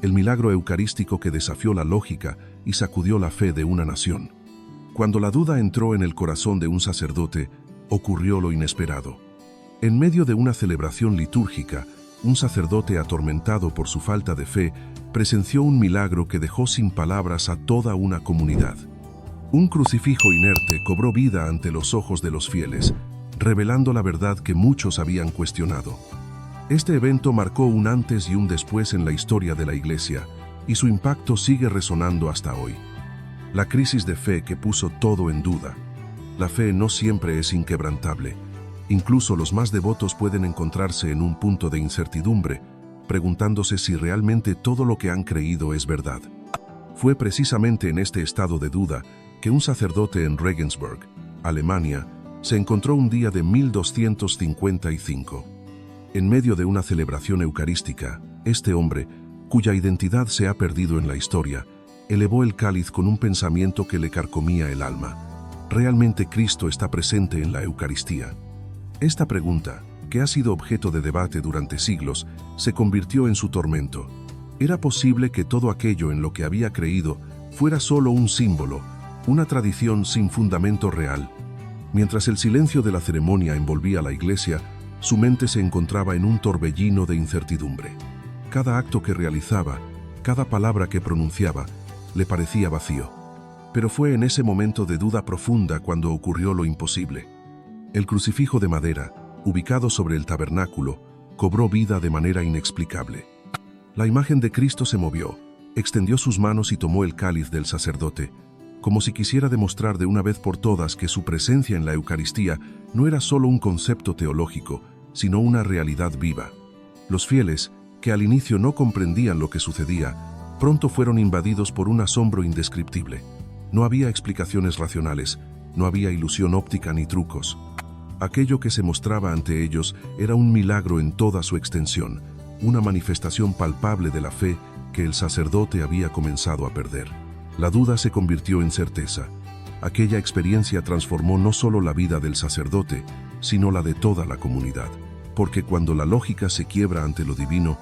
el milagro eucarístico que desafió la lógica y sacudió la fe de una nación. Cuando la duda entró en el corazón de un sacerdote, ocurrió lo inesperado. En medio de una celebración litúrgica, un sacerdote atormentado por su falta de fe presenció un milagro que dejó sin palabras a toda una comunidad. Un crucifijo inerte cobró vida ante los ojos de los fieles, revelando la verdad que muchos habían cuestionado. Este evento marcó un antes y un después en la historia de la Iglesia, y su impacto sigue resonando hasta hoy. La crisis de fe que puso todo en duda. La fe no siempre es inquebrantable. Incluso los más devotos pueden encontrarse en un punto de incertidumbre, preguntándose si realmente todo lo que han creído es verdad. Fue precisamente en este estado de duda que un sacerdote en Regensburg, Alemania, se encontró un día de 1255. En medio de una celebración eucarística, este hombre, cuya identidad se ha perdido en la historia, elevó el cáliz con un pensamiento que le carcomía el alma. ¿Realmente Cristo está presente en la Eucaristía? Esta pregunta, que ha sido objeto de debate durante siglos, se convirtió en su tormento. ¿Era posible que todo aquello en lo que había creído fuera solo un símbolo, una tradición sin fundamento real? Mientras el silencio de la ceremonia envolvía a la Iglesia, su mente se encontraba en un torbellino de incertidumbre. Cada acto que realizaba, cada palabra que pronunciaba, le parecía vacío. Pero fue en ese momento de duda profunda cuando ocurrió lo imposible. El crucifijo de madera, ubicado sobre el tabernáculo, cobró vida de manera inexplicable. La imagen de Cristo se movió, extendió sus manos y tomó el cáliz del sacerdote, como si quisiera demostrar de una vez por todas que su presencia en la Eucaristía no era solo un concepto teológico, sino una realidad viva. Los fieles, que al inicio no comprendían lo que sucedía, pronto fueron invadidos por un asombro indescriptible. No había explicaciones racionales, no había ilusión óptica ni trucos. Aquello que se mostraba ante ellos era un milagro en toda su extensión, una manifestación palpable de la fe que el sacerdote había comenzado a perder. La duda se convirtió en certeza. Aquella experiencia transformó no solo la vida del sacerdote, sino la de toda la comunidad. Porque cuando la lógica se quiebra ante lo divino,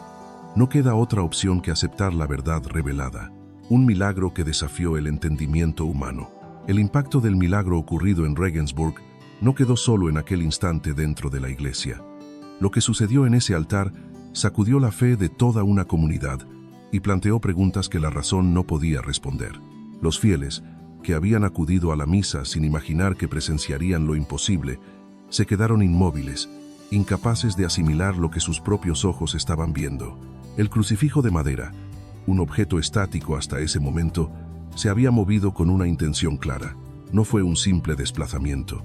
no queda otra opción que aceptar la verdad revelada. Un milagro que desafió el entendimiento humano. El impacto del milagro ocurrido en Regensburg no quedó solo en aquel instante dentro de la iglesia. Lo que sucedió en ese altar sacudió la fe de toda una comunidad y planteó preguntas que la razón no podía responder. Los fieles, que habían acudido a la misa sin imaginar que presenciarían lo imposible, se quedaron inmóviles, incapaces de asimilar lo que sus propios ojos estaban viendo. El crucifijo de madera, un objeto estático hasta ese momento, se había movido con una intención clara. No fue un simple desplazamiento.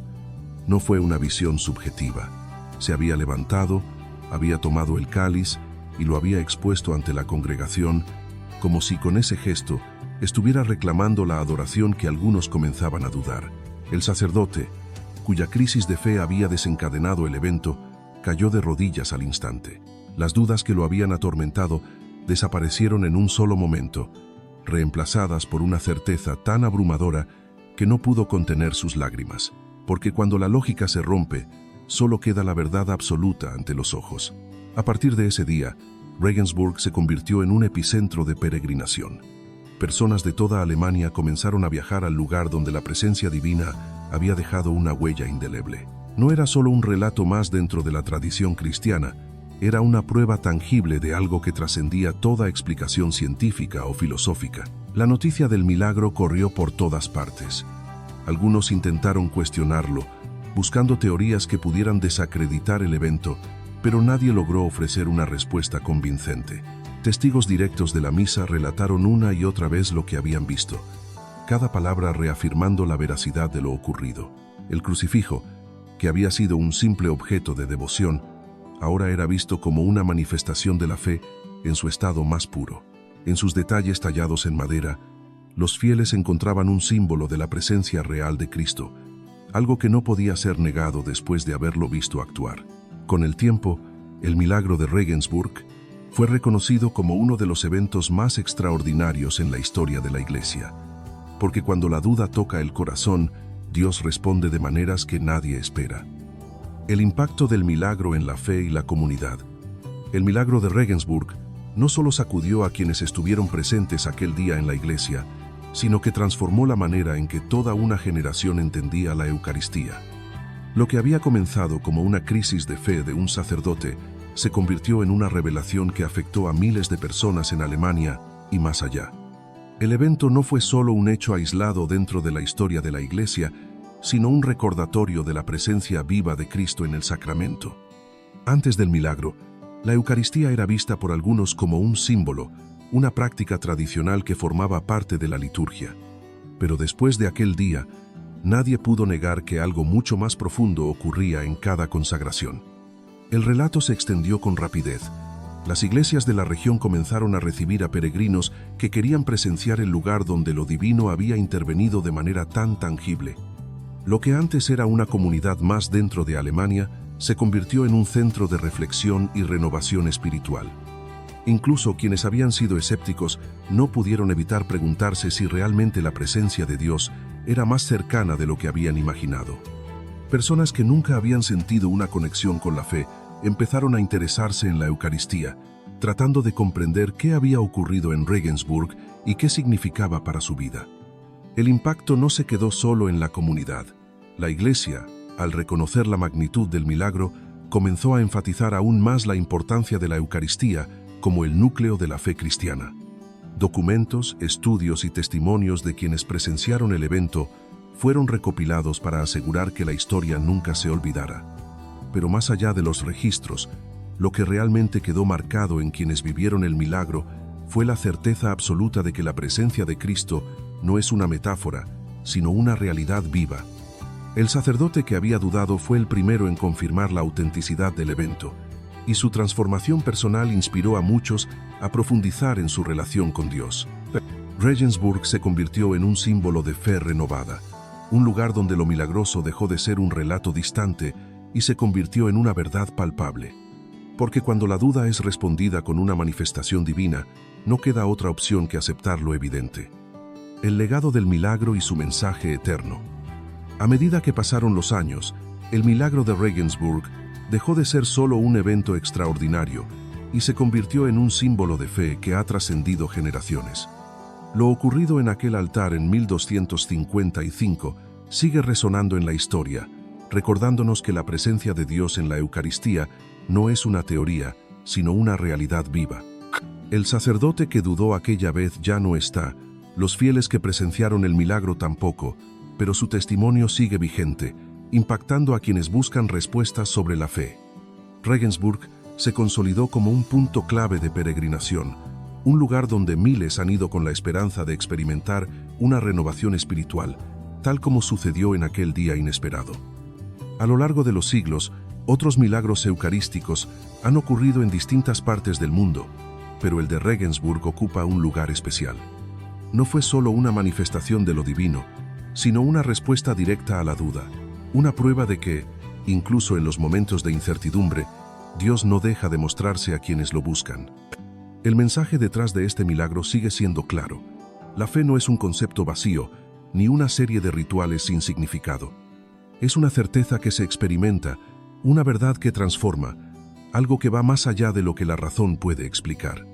No fue una visión subjetiva. Se había levantado, había tomado el cáliz y lo había expuesto ante la congregación, como si con ese gesto estuviera reclamando la adoración que algunos comenzaban a dudar. El sacerdote, cuya crisis de fe había desencadenado el evento, cayó de rodillas al instante. Las dudas que lo habían atormentado desaparecieron en un solo momento, reemplazadas por una certeza tan abrumadora que no pudo contener sus lágrimas. Porque cuando la lógica se rompe, solo queda la verdad absoluta ante los ojos. A partir de ese día, Regensburg se convirtió en un epicentro de peregrinación. Personas de toda Alemania comenzaron a viajar al lugar donde la presencia divina había dejado una huella indeleble. No era solo un relato más dentro de la tradición cristiana, era una prueba tangible de algo que trascendía toda explicación científica o filosófica. La noticia del milagro corrió por todas partes. Algunos intentaron cuestionarlo, buscando teorías que pudieran desacreditar el evento, pero nadie logró ofrecer una respuesta convincente. Testigos directos de la misa relataron una y otra vez lo que habían visto, cada palabra reafirmando la veracidad de lo ocurrido. El crucifijo, que había sido un simple objeto de devoción, ahora era visto como una manifestación de la fe en su estado más puro. En sus detalles tallados en madera, los fieles encontraban un símbolo de la presencia real de Cristo, algo que no podía ser negado después de haberlo visto actuar. Con el tiempo, el milagro de Regensburg fue reconocido como uno de los eventos más extraordinarios en la historia de la Iglesia, porque cuando la duda toca el corazón, Dios responde de maneras que nadie espera. El impacto del milagro en la fe y la comunidad. El milagro de Regensburg no solo sacudió a quienes estuvieron presentes aquel día en la iglesia, sino que transformó la manera en que toda una generación entendía la Eucaristía. Lo que había comenzado como una crisis de fe de un sacerdote se convirtió en una revelación que afectó a miles de personas en Alemania y más allá. El evento no fue solo un hecho aislado dentro de la historia de la Iglesia, sino un recordatorio de la presencia viva de Cristo en el sacramento. Antes del milagro, la Eucaristía era vista por algunos como un símbolo, una práctica tradicional que formaba parte de la liturgia. Pero después de aquel día, nadie pudo negar que algo mucho más profundo ocurría en cada consagración. El relato se extendió con rapidez. Las iglesias de la región comenzaron a recibir a peregrinos que querían presenciar el lugar donde lo divino había intervenido de manera tan tangible. Lo que antes era una comunidad más dentro de Alemania se convirtió en un centro de reflexión y renovación espiritual. Incluso quienes habían sido escépticos no pudieron evitar preguntarse si realmente la presencia de Dios era más cercana de lo que habían imaginado. Personas que nunca habían sentido una conexión con la fe empezaron a interesarse en la Eucaristía, tratando de comprender qué había ocurrido en Regensburg y qué significaba para su vida. El impacto no se quedó solo en la comunidad. La Iglesia, al reconocer la magnitud del milagro, comenzó a enfatizar aún más la importancia de la Eucaristía como el núcleo de la fe cristiana. Documentos, estudios y testimonios de quienes presenciaron el evento fueron recopilados para asegurar que la historia nunca se olvidara. Pero más allá de los registros, lo que realmente quedó marcado en quienes vivieron el milagro fue la certeza absoluta de que la presencia de Cristo no es una metáfora, sino una realidad viva. El sacerdote que había dudado fue el primero en confirmar la autenticidad del evento, y su transformación personal inspiró a muchos a profundizar en su relación con Dios. Regensburg se convirtió en un símbolo de fe renovada, un lugar donde lo milagroso dejó de ser un relato distante y se convirtió en una verdad palpable. Porque cuando la duda es respondida con una manifestación divina, no queda otra opción que aceptar lo evidente. El legado del milagro y su mensaje eterno. A medida que pasaron los años, el milagro de Regensburg dejó de ser solo un evento extraordinario y se convirtió en un símbolo de fe que ha trascendido generaciones. Lo ocurrido en aquel altar en 1255 sigue resonando en la historia, recordándonos que la presencia de Dios en la Eucaristía no es una teoría, sino una realidad viva. El sacerdote que dudó aquella vez ya no está, los fieles que presenciaron el milagro tampoco, pero su testimonio sigue vigente, impactando a quienes buscan respuestas sobre la fe. Regensburg se consolidó como un punto clave de peregrinación, un lugar donde miles han ido con la esperanza de experimentar una renovación espiritual, tal como sucedió en aquel día inesperado. A lo largo de los siglos, otros milagros eucarísticos han ocurrido en distintas partes del mundo, pero el de Regensburg ocupa un lugar especial. No fue solo una manifestación de lo divino, sino una respuesta directa a la duda, una prueba de que, incluso en los momentos de incertidumbre, Dios no deja de mostrarse a quienes lo buscan. El mensaje detrás de este milagro sigue siendo claro. La fe no es un concepto vacío, ni una serie de rituales sin significado. Es una certeza que se experimenta, una verdad que transforma, algo que va más allá de lo que la razón puede explicar.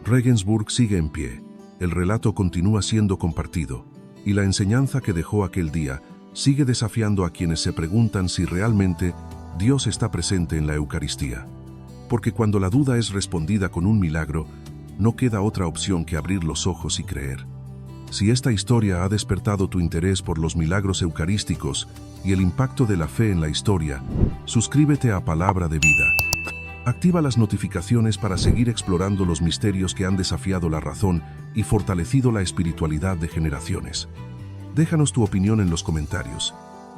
Regensburg sigue en pie, el relato continúa siendo compartido, y la enseñanza que dejó aquel día sigue desafiando a quienes se preguntan si realmente Dios está presente en la Eucaristía. Porque cuando la duda es respondida con un milagro, no queda otra opción que abrir los ojos y creer. Si esta historia ha despertado tu interés por los milagros eucarísticos y el impacto de la fe en la historia, suscríbete a Palabra de Vida. Activa las notificaciones para seguir explorando los misterios que han desafiado la razón y fortalecido la espiritualidad de generaciones. Déjanos tu opinión en los comentarios.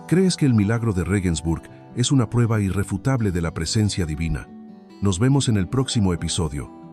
¿Crees que el milagro de Regensburg es una prueba irrefutable de la presencia divina? Nos vemos en el próximo episodio.